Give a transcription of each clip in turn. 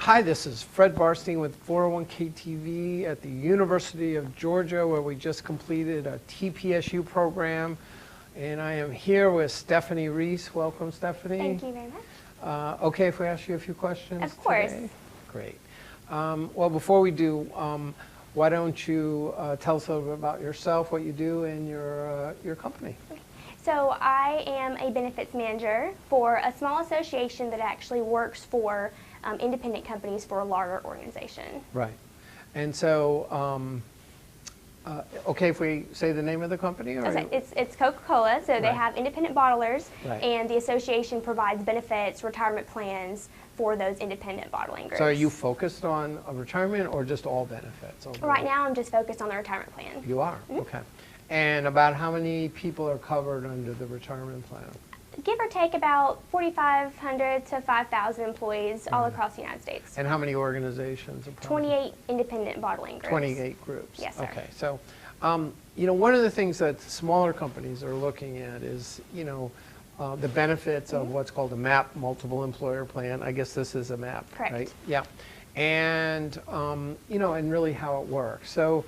Hi, this is Fred Barstein with 401k TV at the University of Georgia, where we just completed a TPSU program. And I am here with Stephanie Reese. Welcome, Stephanie. Thank you very much. Okay if we ask you a few questions Of course. today? Great. Well, before we do, why don't you tell us a little bit about yourself, what you do, and your company? So I am a benefits manager for a small association that actually works for independent companies for a larger organization. Right. And so, okay if we say the name of the company? Or Okay. It's Coca-Cola, so they Right. have independent bottlers, Right. and the association provides benefits, retirement plans for those independent bottling groups. So are you focused on a retirement or just all benefits? Overall? Right now I'm just focused on the retirement plan. You are? Okay. And about how many people are covered under the retirement plan? Give or take about 4,500 to 5,000 employees all across the United States. And how many organizations? 28 independent bottling groups. 28 groups. Yes, sir. Okay. So, one of the things that smaller companies are looking at is, the benefits of what's called a MAP, multiple employer plan. I guess this is a MAP, Correct. right? Yeah. And, and really how it works. So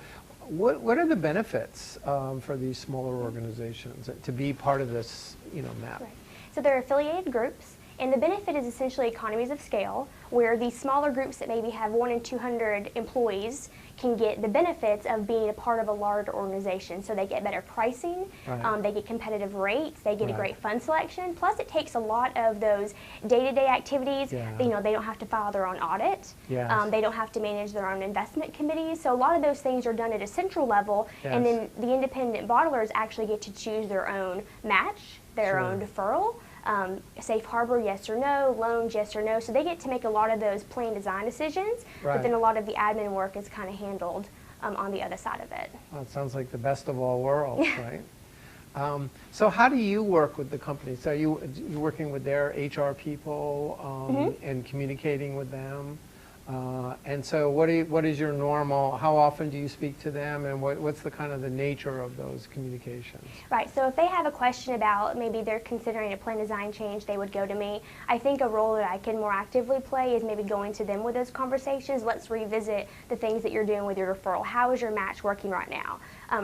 what are the benefits for these smaller organizations to be part of this, MAP? Right. So they're affiliated groups, and the benefit is essentially economies of scale, where these smaller groups that maybe have 1 in 200 employees can get the benefits of being a part of a larger organization. So they get better pricing, Right. they get competitive rates, they get a Right. great fund selection, plus it takes a lot of those day-to-day activities. Yeah. They don't have to file their own audit. Yes. They don't have to manage their own investment committees. So a lot of those things are done at a central level, and Yes. then the independent bottlers actually get to choose their own match, their Sure. own deferral, safe harbor, yes or no, loans, yes or no. So they get to make a lot of those plan design decisions, Right. but then a lot of the admin work is kind of handled on the other side of it. Well, it sounds like the best of all worlds, right? So how do you work with the company? So you working with their HR people and communicating with them? And so what is your normal, how often do you speak to them, and what's the kind of the nature of those communications? Right, so if they have a question about maybe they're considering a plan design change, they would go to me. I think a role that I can more actively play is maybe going to them with those conversations. Let's revisit the things that you're doing with your referral. How is your match working right now?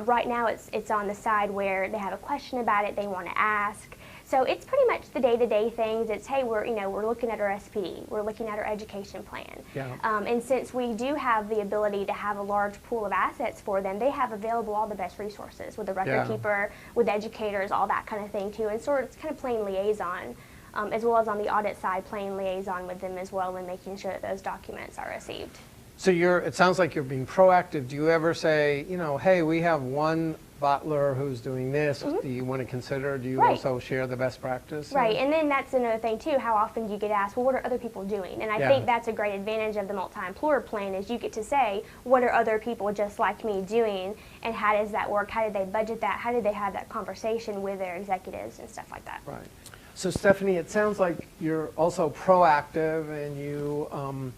Right now it's on the side where they have a question about it, they want to ask. So it's pretty much the day-to-day things. It's, hey, we're looking at our SPD, we're looking at our education plan. Yeah. And since we do have the ability to have a large pool of assets for them, they have available all the best resources with the record Yeah. keeper, with educators, all that kind of thing too. And sort of it's kind of playing liaison, as well as on the audit side, playing liaison with them as well and making sure that those documents are received. So it sounds like you're being proactive. Do you ever say, hey, we have one bottler who's doing this, do you want to consider, do you Right. also share the best practice? Right, and then that's another thing too, how often do you get asked, well, what are other people doing? And I Yeah. think that's a great advantage of the multi-employer plan is you get to say, what are other people just like me doing, and how does that work? How did they budget that? How did they have that conversation with their executives and stuff like that? Right. So Stephanie, it sounds like you're also proactive and you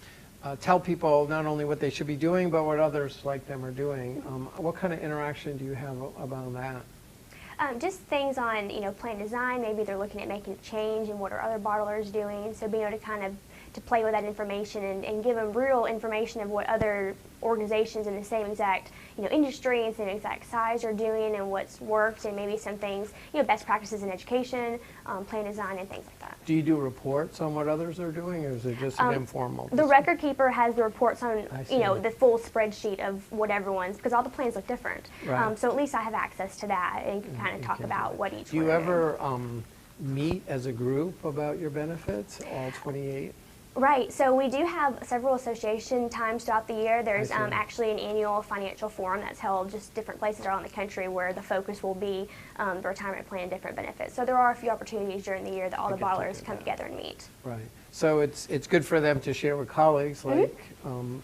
tell people not only what they should be doing, but what others like them are doing. What kind of interaction do you have about that? Just things on, plan design, maybe they're looking at making a change and what are other bottlers doing, so being able to kind of to play with that information and give them real information of what other organizations in the same exact industry and same exact size are doing and what's worked, and maybe some things, best practices in education, plan design and things like that. Do you do reports on what others are doing, or is it just an informal? The record keeper has the reports on, I see. the full spreadsheet of what everyone's, because all the plans look different. Right. So at least I have access to that and can kind of You talk can do about that. what each Do you one are doing. ever meet as a group about your benefits, all 28? Right, so we do have several association times throughout the year. There's see. actually an annual financial forum that's held just different places around the country where the focus will be the retirement plan and different benefits. So there are a few opportunities during the year that all To the get bottlers together. come together and meet. Right. So it's good for them to share with colleagues. Like,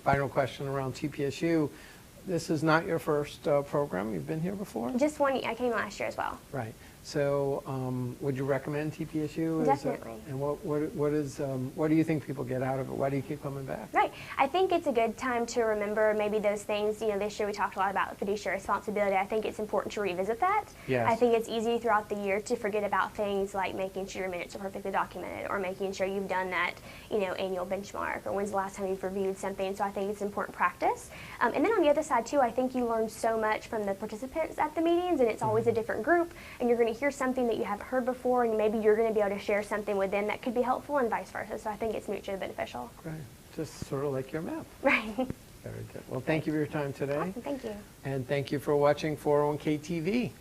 final question around TPSU. This is not your first program. You've been here before? Just one, I came last year as well. Right. So would you recommend TPSU? Definitely. And what do you think people get out of it? Why do you keep coming back? Right. I think it's a good time to remember maybe those things. You know, this year we talked a lot about fiduciary responsibility. I think it's important to revisit that. Yes. I think it's easy throughout the year to forget about things like making sure your minutes are perfectly documented or making sure you've done that, you know, annual benchmark or when's the last time you've reviewed something. So I think it's important practice. And then on the other side too, I think you learn so much from the participants at the meetings, and it's always a different group, and you're going to hear something that you haven't heard before, and maybe you're going to be able to share something with them that could be helpful and vice versa. So I think it's mutually beneficial. Great. Just sort of like your map. Right. Very good. Well, thank you for your time today. Awesome. Thank you. And thank you for watching 401k TV.